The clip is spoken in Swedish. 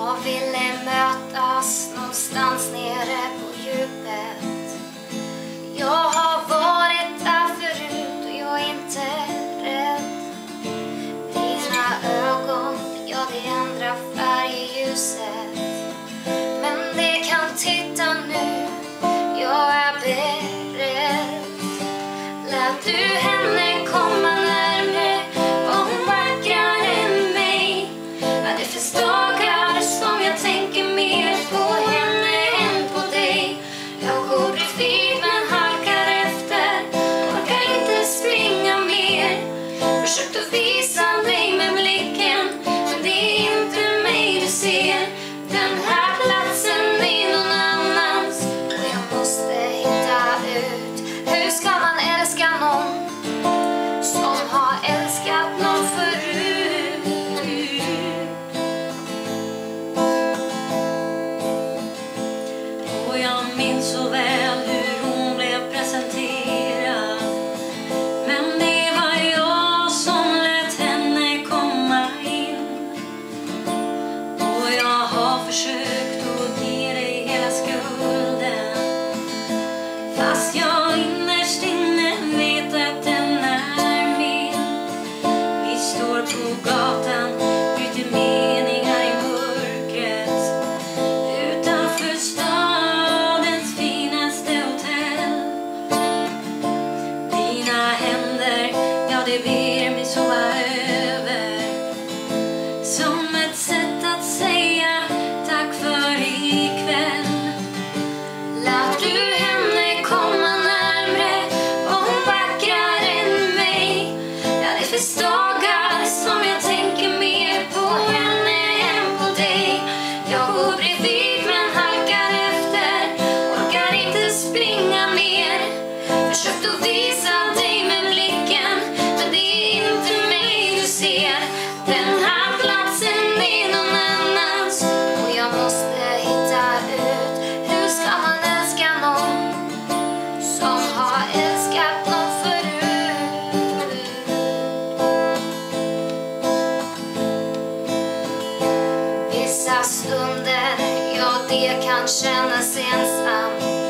Jag ville mötas någonstans nere på djupet. Jag har varit där förut och jag är inte rädd. Dina ögon, ja det ändrar färg i ljuset. Men det kan titta nu, jag är beredd. Lät du henne komma närmre, var hon vackrare än mig. Ja, det finns dagar som jag tänker mer på henne än på dig. Jag går bredvid men halkar efter, orkar inte springa mer. Försökte visa dig med blicken, men det är inte mig du ser. Den här platsen är någon annans och jag måste hitta ut. Hur ska man älska någon som har älskat någon förut? Och jag minns så väl hur hon blev presenterad. Men det var jag som lät henne komma in. Och jag har försökt att ge dig hela skulden, fast jag innerst inne vet att den är min. Vi står på gatan, bryter meningar i mörkret, utanför stadens finaste hotell. Dina händer, ja det ber mig sova över, som ett sätt att säga tack för ikväll. Lät du henne komma närmre, var hon vackrare än mig. Ja, det finns dagar som jag tänker mer på henne än på dig. Jag går bredvid men halkar efter, orkar inte springa mer. Försökt att visa dig med blicken, men det är inte mig du ser. Den här platsen är någon annans och jag måste hitta ut. Hur ska man älska någon som har älskat någon förut? Vissa stunder, ja det kan kännas ensamt.